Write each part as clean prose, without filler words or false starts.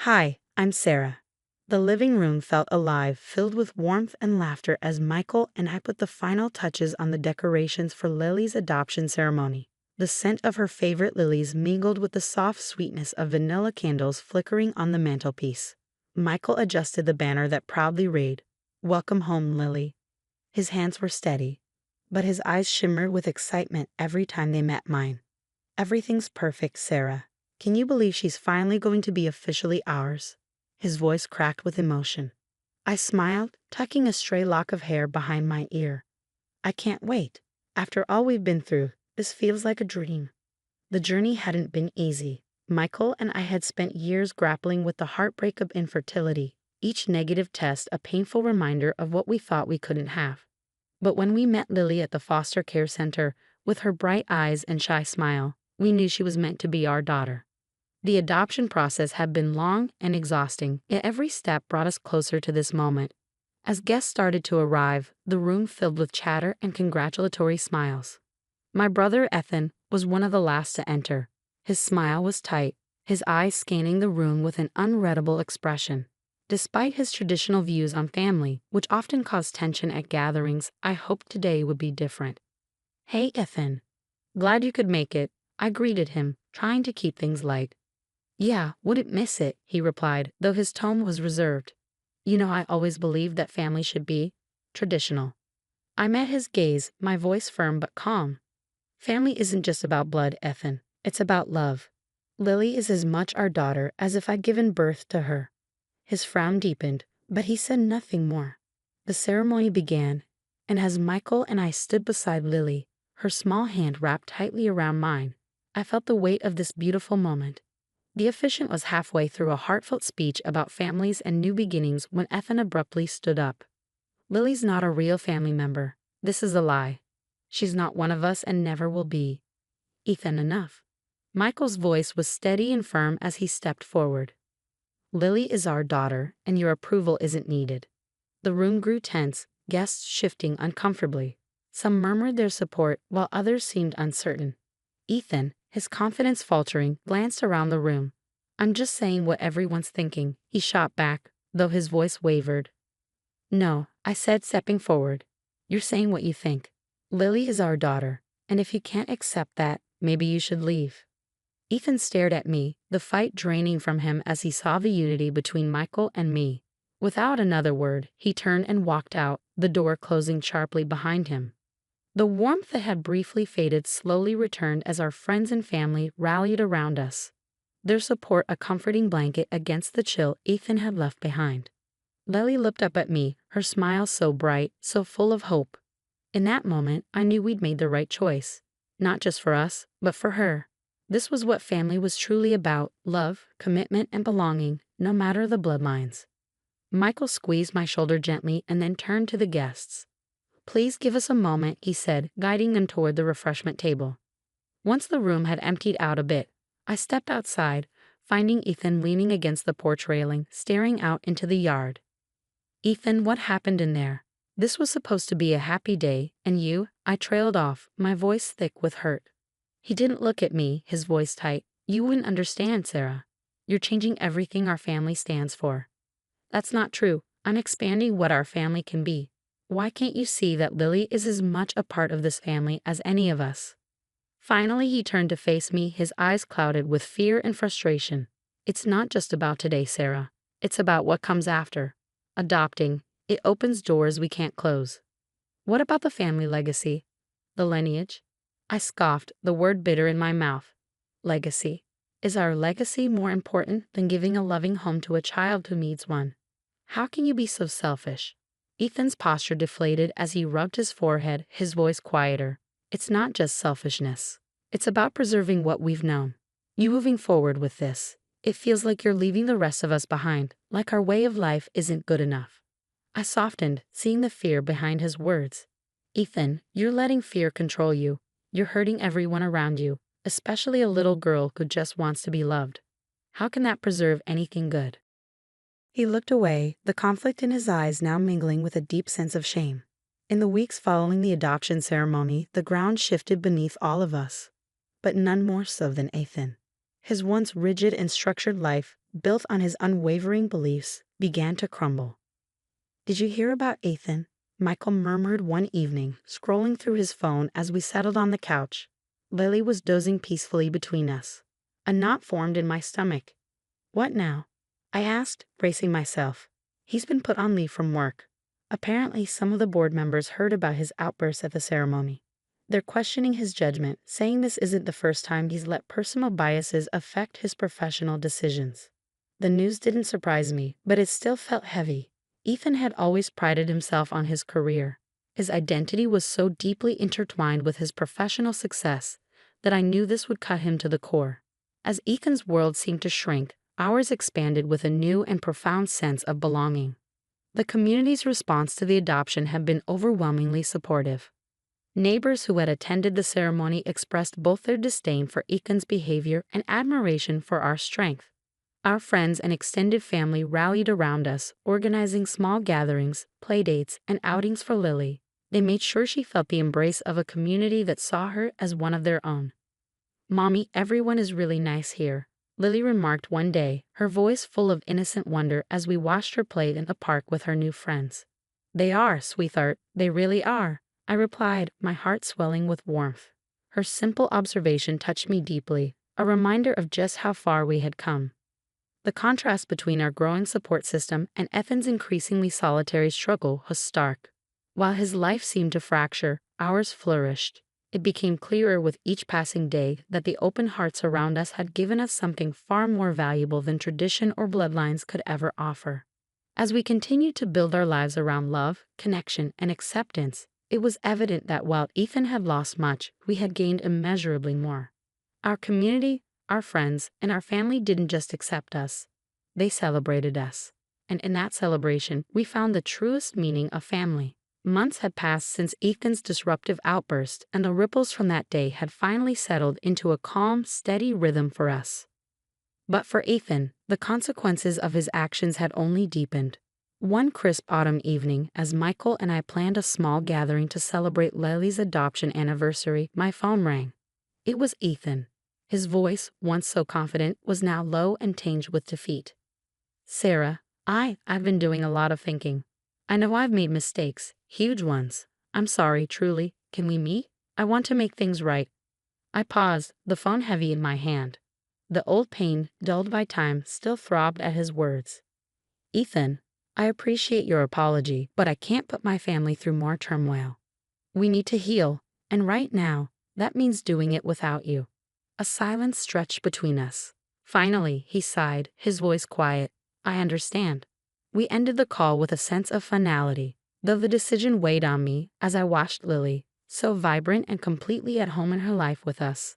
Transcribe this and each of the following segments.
Hi, I'm Sarah. The living room felt alive, filled with warmth and laughter as Michael and I put the final touches on the decorations for Lily's adoption ceremony. The scent of her favorite lilies mingled with the soft sweetness of vanilla candles flickering on the mantelpiece. Michael adjusted the banner that proudly read, "Welcome home, Lily." His hands were steady, but his eyes shimmered with excitement every time they met mine. "Everything's perfect, Sarah. Can you believe she's finally going to be officially ours?" His voice cracked with emotion. I smiled, tucking a stray lock of hair behind my ear. "I can't wait. After all we've been through, this feels like a dream." The journey hadn't been easy. Michael and I had spent years grappling with the heartbreak of infertility, each negative test a painful reminder of what we thought we couldn't have. But when we met Lily at the foster care center, with her bright eyes and shy smile, we knew she was meant to be our daughter. The adoption process had been long and exhausting, yet every step brought us closer to this moment. As guests started to arrive, the room filled with chatter and congratulatory smiles. My brother Ethan was one of the last to enter. His smile was tight, his eyes scanning the room with an unreadable expression. Despite his traditional views on family, which often caused tension at gatherings, I hoped today would be different. "Hey, Ethan. Glad you could make it," I greeted him, trying to keep things light. "Yeah, wouldn't miss it," he replied, though his tone was reserved. I always believed that family should be traditional." I met his gaze, my voice firm but calm. "Family isn't just about blood, Ethan. It's about love. Lily is as much our daughter as if I'd given birth to her." His frown deepened, but he said nothing more. The ceremony began, and as Michael and I stood beside Lily, her small hand wrapped tightly around mine, I felt the weight of this beautiful moment. The officiant was halfway through a heartfelt speech about families and new beginnings when Ethan abruptly stood up. "Lily's not a real family member. This is a lie. She's not one of us and never will be." "Ethan, enough." Michael's voice was steady and firm as he stepped forward. "Lily is our daughter, and your approval isn't needed." The room grew tense, guests shifting uncomfortably. Some murmured their support, while others seemed uncertain. Ethan, his confidence faltering, glanced around the room. "I'm just saying what everyone's thinking," he shot back, though his voice wavered. "No," I said, stepping forward. "You're saying what you think. Lily is our daughter, and if you can't accept that, maybe you should leave." Ethan stared at me, the fight draining from him as he saw the unity between Michael and me. Without another word, he turned and walked out, the door closing sharply behind him. The warmth that had briefly faded slowly returned as our friends and family rallied around us, their support a comforting blanket against the chill Ethan had left behind. Lily looked up at me, her smile so bright, so full of hope. In that moment, I knew we'd made the right choice. Not just for us, but for her. This was what family was truly about: love, commitment, and belonging, no matter the bloodlines. Michael squeezed my shoulder gently and then turned to the guests. "Please give us a moment," he said, guiding them toward the refreshment table. Once the room had emptied out a bit, I stepped outside, finding Ethan leaning against the porch railing, staring out into the yard. "Ethan, what happened in there? This was supposed to be a happy day, and you—" I trailed off, my voice thick with hurt. He didn't look at me, his voice tight. "You wouldn't understand, Sarah. You're changing everything our family stands for." "That's not true. I'm expanding what our family can be. Why can't you see that Lily is as much a part of this family as any of us?" Finally, he turned to face me, his eyes clouded with fear and frustration. "It's not just about today, Sarah. It's about what comes after. Adopting, it opens doors we can't close." "What about the family legacy? The lineage?" I scoffed, the word bitter in my mouth. "Legacy? Is our legacy more important than giving a loving home to a child who needs one? How can you be so selfish?" Ethan's posture deflated as he rubbed his forehead, his voice quieter. "It's not just selfishness. It's about preserving what we've known. You moving forward with this, it feels like you're leaving the rest of us behind, like our way of life isn't good enough." I softened, seeing the fear behind his words. "Ethan, you're letting fear control you. You're hurting everyone around you, especially a little girl who just wants to be loved. How can that preserve anything good?" He looked away, the conflict in his eyes now mingling with a deep sense of shame. In the weeks following the adoption ceremony, the ground shifted beneath all of us, but none more so than Ethan. His once rigid and structured life, built on his unwavering beliefs, began to crumble. "Did you hear about Ethan?" Michael murmured one evening, scrolling through his phone as we settled on the couch. Lily was dozing peacefully between us. A knot formed in my stomach. "What now?" I asked, bracing myself. "He's been put on leave from work. Apparently, some of the board members heard about his outbursts at the ceremony. They're questioning his judgment, saying this isn't the first time he's let personal biases affect his professional decisions." The news didn't surprise me, but it still felt heavy. Ethan had always prided himself on his career. His identity was so deeply intertwined with his professional success that I knew this would cut him to the core. As Ethan's world seemed to shrink, ours expanded with a new and profound sense of belonging. The community's response to the adoption had been overwhelmingly supportive. Neighbors who had attended the ceremony expressed both their disdain for Ethan's behavior and admiration for our strength. Our friends and extended family rallied around us, organizing small gatherings, playdates, and outings for Lily. They made sure she felt the embrace of a community that saw her as one of their own. "Mommy, everyone is really nice here," Lily remarked one day, her voice full of innocent wonder as we watched her play in the park with her new friends. "They are, sweetheart, they really are," I replied, my heart swelling with warmth. Her simple observation touched me deeply, a reminder of just how far we had come. The contrast between our growing support system and Ethan's increasingly solitary struggle was stark. While his life seemed to fracture, ours flourished. It became clearer with each passing day that the open hearts around us had given us something far more valuable than tradition or bloodlines could ever offer. As we continued to build our lives around love, connection, and acceptance, it was evident that while Ethan had lost much, we had gained immeasurably more. Our community, our friends, and our family didn't just accept us. They celebrated us. And in that celebration, we found the truest meaning of family. Months had passed since Ethan's disruptive outburst, and the ripples from that day had finally settled into a calm, steady rhythm for us. But for Ethan, the consequences of his actions had only deepened. One crisp autumn evening, as Michael and I planned a small gathering to celebrate Lily's adoption anniversary, my phone rang. It was Ethan. His voice, once so confident, was now low and tinged with defeat. "Sarah, I've been doing a lot of thinking. I know I've made mistakes, huge ones. I'm sorry, truly. Can we meet? I want to make things right." I paused, the phone heavy in my hand. The old pain, dulled by time, still throbbed at his words. "Ethan, I appreciate your apology, but I can't put my family through more turmoil. We need to heal, and right now, that means doing it without you." A silence stretched between us. Finally, he sighed, his voice quiet. "I understand." We ended the call with a sense of finality, though the decision weighed on me as I watched Lily, so vibrant and completely at home in her life with us.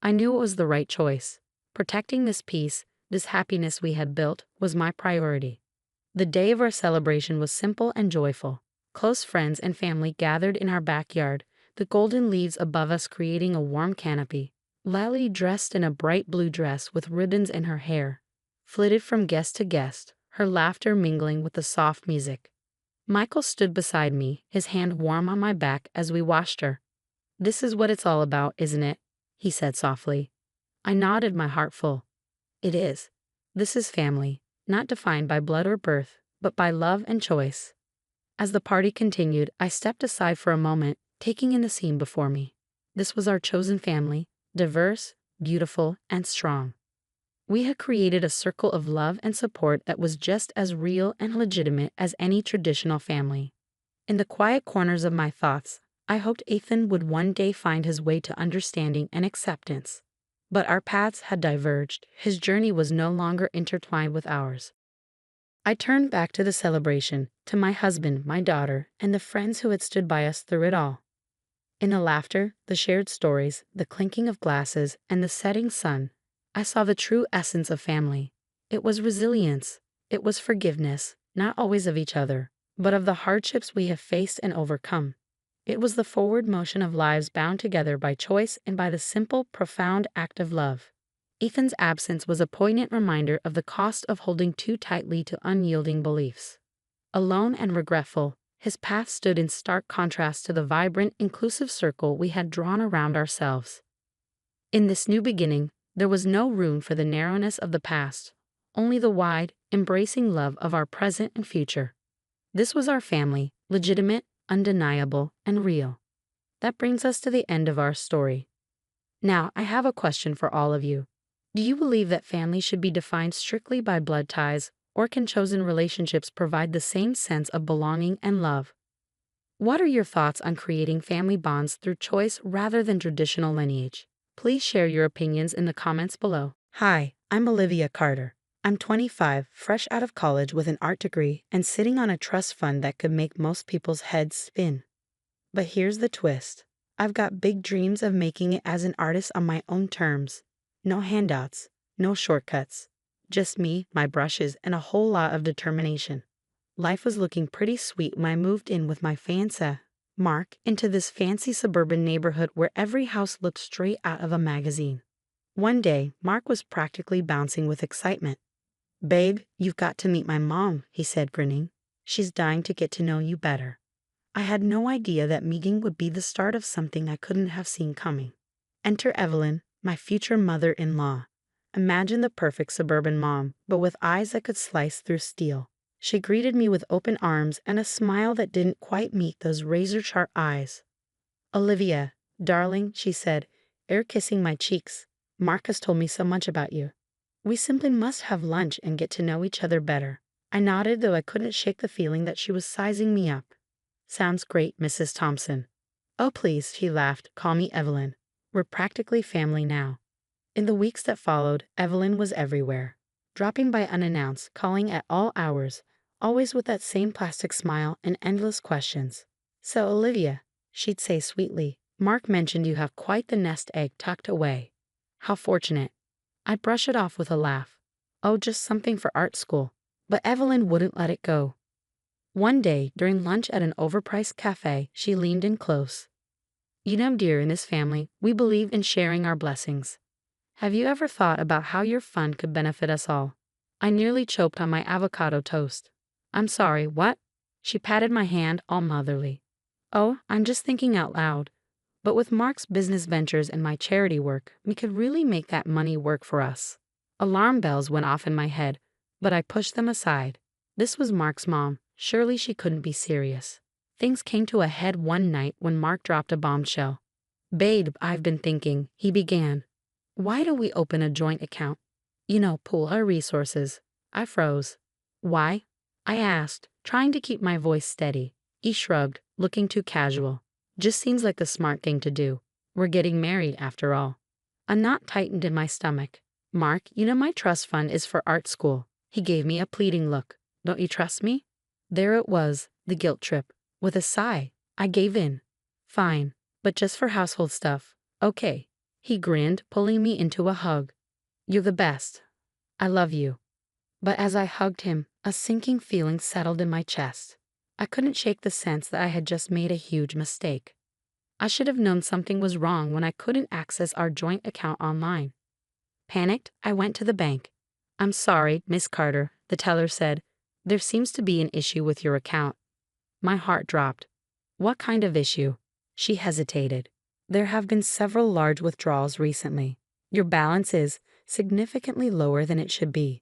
I knew it was the right choice. Protecting this peace, this happiness we had built, was my priority. The day of our celebration was simple and joyful. Close friends and family gathered in our backyard, the golden leaves above us creating a warm canopy. Lily, dressed in a bright blue dress with ribbons in her hair, flitted from guest to guest, her laughter mingling with the soft music. Michael stood beside me, his hand warm on my back as we watched her. "This is what it's all about, isn't it?" he said softly. I nodded, my heart full. "It is. This is family, not defined by blood or birth, but by love and choice." As the party continued, I stepped aside for a moment, taking in the scene before me. This was our chosen family, diverse, beautiful, and strong. We had created a circle of love and support that was just as real and legitimate as any traditional family. In the quiet corners of my thoughts, I hoped Ethan would one day find his way to understanding and acceptance. But our paths had diverged. His journey was no longer intertwined with ours. I turned back to the celebration, to my husband, my daughter, and the friends who had stood by us through it all. In the laughter, the shared stories, the clinking of glasses, and the setting sun, I saw the true essence of family. It was resilience. It was forgiveness, not always of each other, but of the hardships we have faced and overcome. It was the forward motion of lives bound together by choice and by the simple, profound act of love. Ethan's absence was a poignant reminder of the cost of holding too tightly to unyielding beliefs. Alone and regretful, his path stood in stark contrast to the vibrant, inclusive circle we had drawn around ourselves. In this new beginning, There was no room for the narrowness of the past, only the wide, embracing love of our present and future. This was our family, legitimate, undeniable, and real. That brings us to the end of our story. Now, I have a question for all of you. Do you believe that family should be defined strictly by blood ties, or can chosen relationships provide the same sense of belonging and love? What are your thoughts on creating family bonds through choice rather than traditional lineage? Please share your opinions in the comments below. Hi, I'm Olivia Carter. I'm 25, fresh out of college with an art degree and sitting on a trust fund that could make most people's heads spin. But here's the twist. I've got big dreams of making it as an artist on my own terms. No handouts, no shortcuts. Just me, my brushes, and a whole lot of determination. Life was looking pretty sweet when I moved in with my fiancé, Mark, into this fancy suburban neighborhood where every house looked straight out of a magazine. One day, Mark was practically bouncing with excitement. "Babe, you've got to meet my mom," he said, grinning. "She's dying to get to know you better." I had no idea that meeting would be the start of something I couldn't have seen coming. Enter Evelyn, my future mother-in-law. Imagine the perfect suburban mom, but with eyes that could slice through steel. She greeted me with open arms and a smile that didn't quite meet those razor-sharp eyes. "Olivia, darling," she said, air kissing my cheeks. "Mark has told me so much about you. We simply must have lunch and get to know each other better." I nodded, though I couldn't shake the feeling that she was sizing me up. "Sounds great, Mrs. Thompson." "Oh, please," she laughed, "call me Evelyn. We're practically family now." In the weeks that followed, Evelyn was everywhere, dropping by unannounced, calling at all hours, always with that same plastic smile and endless questions. "So, Olivia," she'd say sweetly, "Mark mentioned you have quite the nest egg tucked away. How fortunate." I'd brush it off with a laugh. "Oh, just something for art school." But Evelyn wouldn't let it go. One day, during lunch at an overpriced cafe, she leaned in close. "You know, dear, in this family, we believe in sharing our blessings. Have you ever thought about how your fund could benefit us all?" I nearly choked on my avocado toast. "I'm sorry, what?" She patted my hand, all motherly. "Oh, I'm just thinking out loud. But with Mark's business ventures and my charity work, we could really make that money work for us." Alarm bells went off in my head, but I pushed them aside. This was Mark's mom. Surely she couldn't be serious. Things came to a head one night when Mark dropped a bombshell. "Babe, I've been thinking," he began. "Why don't we open a joint account? You know, pool our resources." I froze. "Why?" I asked, trying to keep my voice steady. He shrugged, looking too casual. "Just seems like the smart thing to do. We're getting married, after all." A knot tightened in my stomach. "Mark, you know my trust fund is for art school." He gave me a pleading look. "Don't you trust me?" There it was, the guilt trip. With a sigh, I gave in. "Fine, but just for household stuff." "Okay." He grinned, pulling me into a hug. "You're the best. I love you." But as I hugged him, a sinking feeling settled in my chest. I couldn't shake the sense that I had just made a huge mistake. I should have known something was wrong when I couldn't access our joint account online. Panicked, I went to the bank. "I'm sorry, Miss Carter," the teller said. "There seems to be an issue with your account." My heart dropped. "What kind of issue?" She hesitated. "There have been several large withdrawals recently. Your balance is significantly lower than it should be."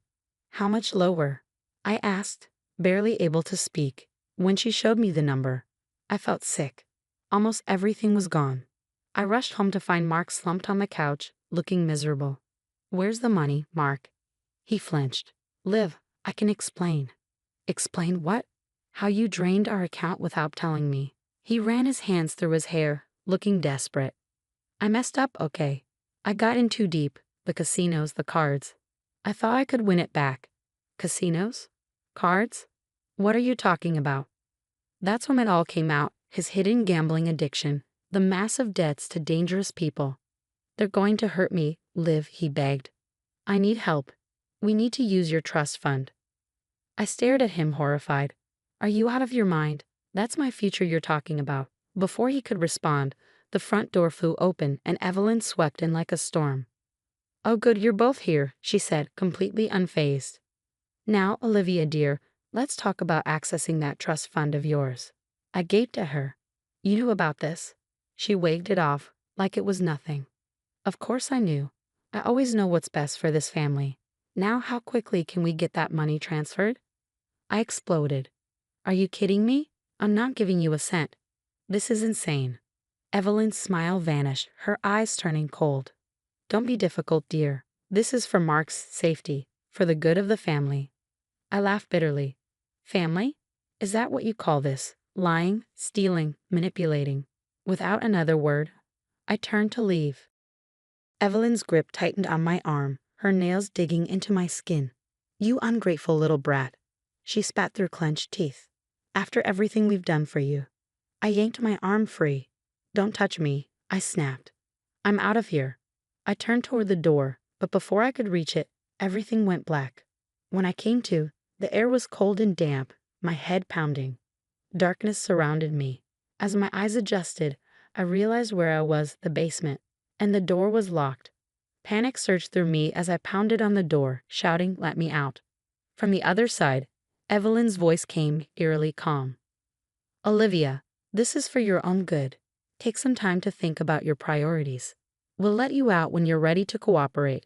"How much lower?" I asked, barely able to speak. When she showed me the number, I felt sick. Almost everything was gone. I rushed home to find Mark slumped on the couch, looking miserable. "Where's the money, Mark?" He flinched. "Liv, I can explain." "Explain what?" "How you drained our account without telling me." He ran his hands through his hair, looking desperate. "I messed up, okay. I got in too deep. The casinos, the cards. I thought I could win it back." "Casinos? Cards? What are you talking about?" That's when it all came out, his hidden gambling addiction, the massive debts to dangerous people. "They're going to hurt me, Liv," he begged. "I need help. We need to use your trust fund." I stared at him, horrified. "Are you out of your mind? That's my future you're talking about." Before he could respond, the front door flew open and Evelyn swept in like a storm. "Oh good, you're both here," she said, completely unfazed. "Now, Olivia dear, let's talk about accessing that trust fund of yours." I gaped at her. "You knew about this?" She waved it off, like it was nothing. Of course I knew. I always know what's best for this family. Now, how quickly can we get that money transferred? I exploded. Are you kidding me? I'm not giving you a cent. This is insane. Evelyn's smile vanished, her eyes turning cold. Don't be difficult, dear. This is for Mark's safety, for the good of the family. I laughed bitterly. Family? Is that what you call this? Lying, stealing, manipulating. Without another word, I turned to leave. Evelyn's grip tightened on my arm, her nails digging into my skin. You ungrateful little brat. She spat through clenched teeth. After everything we've done for you. I yanked my arm free. Don't touch me, I snapped. I'm out of here. I turned toward the door, but before I could reach it, everything went black. When I came to, the air was cold and damp, my head pounding. Darkness surrounded me. As my eyes adjusted, I realized where I was, the basement, and the door was locked. Panic surged through me as I pounded on the door, shouting, "Let me out." From the other side, Evelyn's voice came, eerily calm. Olivia, this is for your own good. Take some time to think about your priorities. We'll let you out when you're ready to cooperate.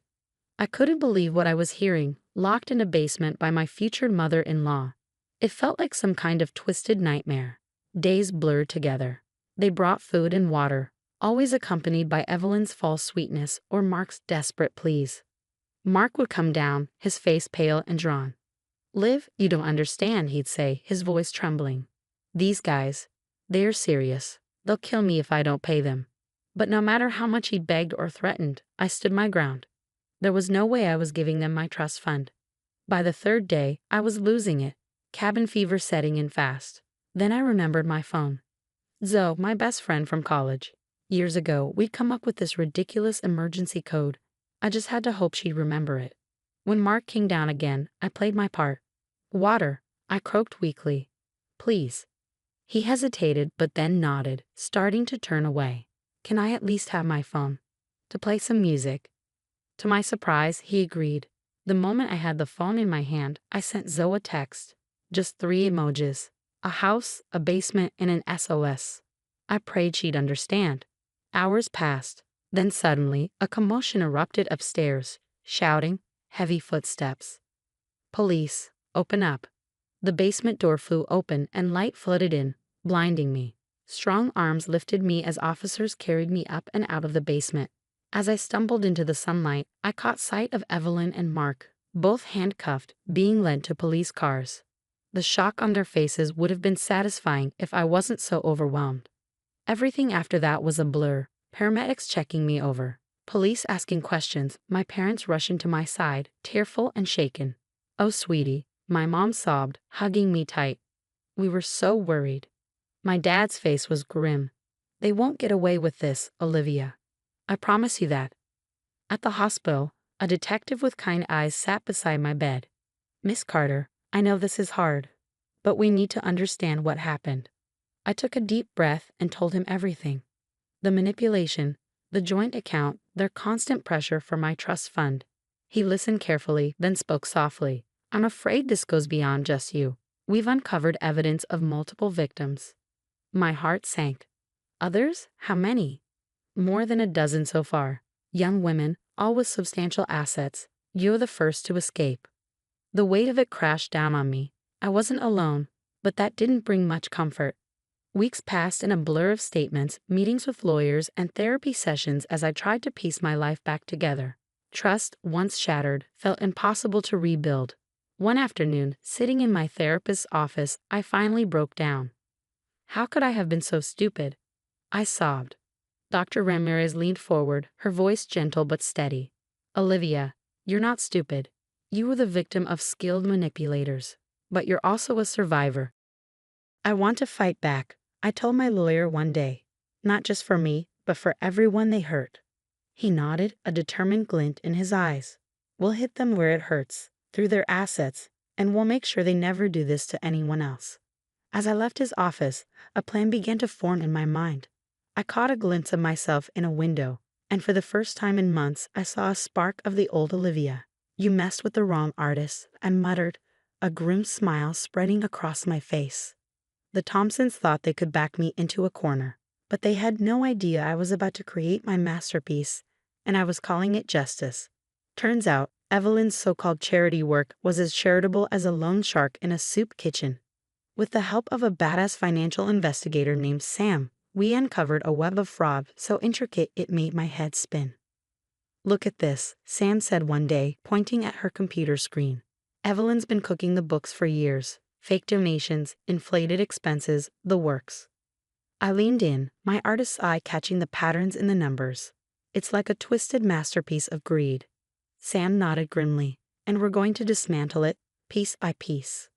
I couldn't believe what I was hearing, locked in a basement by my future mother-in-law. It felt like some kind of twisted nightmare. Days blurred together. They brought food and water, always accompanied by Evelyn's false sweetness or Mark's desperate pleas. Mark would come down, his face pale and drawn. Liv, you don't understand, he'd say, his voice trembling. These guys, they're serious. They'll kill me if I don't pay them. But no matter how much he begged or threatened, I stood my ground. There was no way I was giving them my trust fund. By the third day, I was losing it, cabin fever setting in fast. Then I remembered my phone. Zoe, my best friend from college. Years ago, we'd come up with this ridiculous emergency code. I just had to hope she'd remember it. When Mark came down again, I played my part. Water, I croaked weakly. Please. He hesitated but then nodded, starting to turn away. Can I at least have my phone? To play some music. To my surprise, he agreed. The moment I had the phone in my hand, I sent Zoe a text. Just 3 emojis. A house, a basement, and an SOS. I prayed she'd understand. Hours passed. Then suddenly, a commotion erupted upstairs. Shouting, heavy footsteps. Police, open up. The basement door flew open and light flooded in, blinding me. Strong arms lifted me as officers carried me up and out of the basement. As I stumbled into the sunlight, I caught sight of Evelyn and Mark, both handcuffed, being led to police cars. The shock on their faces would have been satisfying if I wasn't so overwhelmed. Everything after that was a blur. Paramedics checking me over. Police asking questions, my parents rushing to my side, tearful and shaken. Oh, sweetie, my mom sobbed, hugging me tight. We were so worried. My dad's face was grim. They won't get away with this, Olivia. I promise you that. At the hospital, a detective with kind eyes sat beside my bed. Miss Carter, I know this is hard, but we need to understand what happened. I took a deep breath and told him everything. The manipulation, the joint account, their constant pressure for my trust fund. He listened carefully, then spoke softly. I'm afraid this goes beyond just you. We've uncovered evidence of multiple victims. My heart sank. Others? How many? More than a dozen so far. Young women, all with substantial assets. You're the first to escape. The weight of it crashed down on me. I wasn't alone, but that didn't bring much comfort. Weeks passed in a blur of statements, meetings with lawyers, and therapy sessions as I tried to piece my life back together. Trust, once shattered, felt impossible to rebuild. One afternoon, sitting in my therapist's office, I finally broke down. How could I have been so stupid? I sobbed. Dr. Ramirez leaned forward, her voice gentle but steady. Olivia, you're not stupid. You were the victim of skilled manipulators, but you're also a survivor. I want to fight back, I told my lawyer one day. Not just for me, but for everyone they hurt. He nodded, a determined glint in his eyes. We'll hit them where it hurts, through their assets, and we'll make sure they never do this to anyone else. As I left his office, a plan began to form in my mind. I caught a glimpse of myself in a window, and for the first time in months I saw a spark of the old Olivia. You messed with the wrong artist, I muttered, a grim smile spreading across my face. The Thompsons thought they could back me into a corner, but they had no idea I was about to create my masterpiece, and I was calling it justice. Turns out, Evelyn's so-called charity work was as charitable as a loan shark in a soup kitchen. With the help of a badass financial investigator named Sam, we uncovered a web of fraud so intricate it made my head spin. "Look at this," Sam said one day, pointing at her computer screen. "Evelyn's been cooking the books for years. Fake donations, inflated expenses, the works." I leaned in, my artist's eye catching the patterns in the numbers. "It's like a twisted masterpiece of greed." Sam nodded grimly. "And we're going to dismantle it, piece by piece."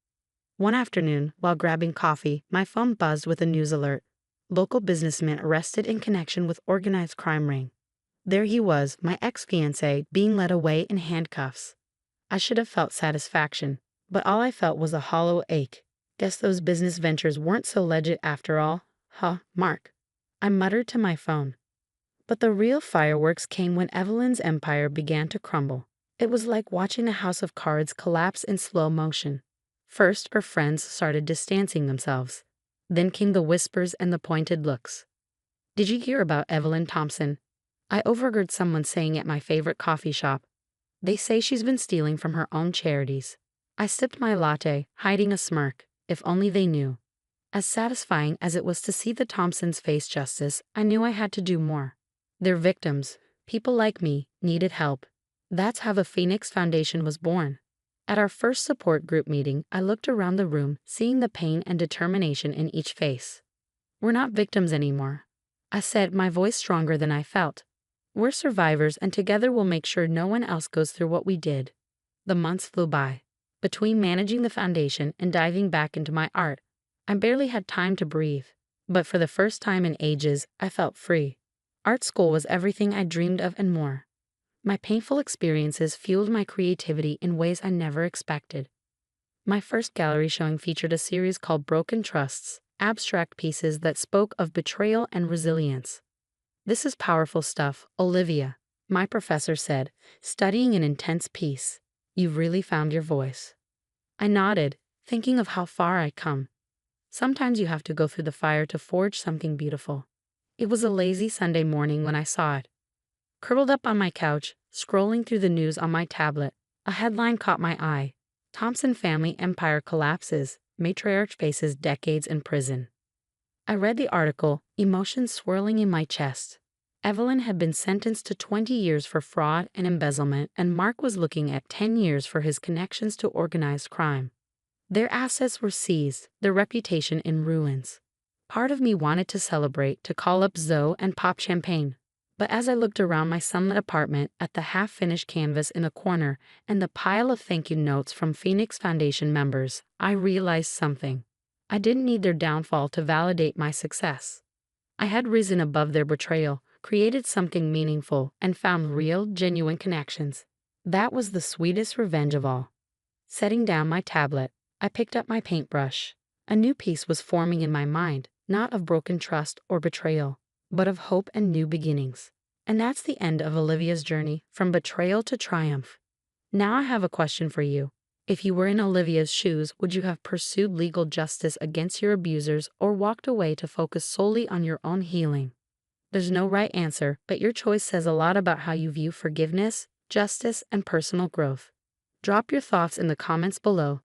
One afternoon, while grabbing coffee, my phone buzzed with a news alert. Local businessman arrested in connection with organized crime ring. There he was, my ex-fiancé, being led away in handcuffs. I should have felt satisfaction, but all I felt was a hollow ache. Guess those business ventures weren't so legit after all. Huh, Mark. I muttered to my phone. But the real fireworks came when Evelyn's empire began to crumble. It was like watching a house of cards collapse in slow motion. First, her friends started distancing themselves. Then came the whispers and the pointed looks. "Did you hear about Evelyn Thompson?" I overheard someone saying at my favorite coffee shop. "They say she's been stealing from her own charities." I sipped my latte, hiding a smirk. If only they knew. As satisfying as it was to see the Thompsons face justice, I knew I had to do more. Their victims, people like me, needed help. That's how the Phoenix Foundation was born. At our first support group meeting, I looked around the room, seeing the pain and determination in each face. "We're not victims anymore," I said, my voice stronger than I felt. "We're survivors, and together we'll make sure no one else goes through what we did." The months flew by. Between managing the foundation and diving back into my art, I barely had time to breathe. But for the first time in ages, I felt free. Art school was everything I dreamed of and more. My painful experiences fueled my creativity in ways I never expected. My first gallery showing featured a series called Broken Trusts, abstract pieces that spoke of betrayal and resilience. "This is powerful stuff, Olivia," my professor said, studying an intense piece. "You've really found your voice." I nodded, thinking of how far I'd come. Sometimes you have to go through the fire to forge something beautiful. It was a lazy Sunday morning when I saw it. Curled up on my couch, scrolling through the news on my tablet, a headline caught my eye. "Thompson family empire collapses, matriarch faces decades in prison." I read the article, emotions swirling in my chest. Evelyn had been sentenced to 20 years for fraud and embezzlement, and Mark was looking at 10 years for his connections to organized crime. Their assets were seized, their reputation in ruins. Part of me wanted to celebrate, to call up Zoe and pop champagne. But as I looked around my sunlit apartment at the half-finished canvas in the corner and the pile of thank you notes from Phoenix Foundation members, I realized something. I didn't need their downfall to validate my success. I had risen above their betrayal, created something meaningful, and found real, genuine connections. That was the sweetest revenge of all. Setting down my tablet, I picked up my paintbrush. A new piece was forming in my mind, not of broken trust or betrayal, but of hope and new beginnings. And that's the end of Olivia's journey, from betrayal to triumph. Now I have a question for you. If you were in Olivia's shoes, would you have pursued legal justice against your abusers or walked away to focus solely on your own healing? There's no right answer, but your choice says a lot about how you view forgiveness, justice, and personal growth. Drop your thoughts in the comments below,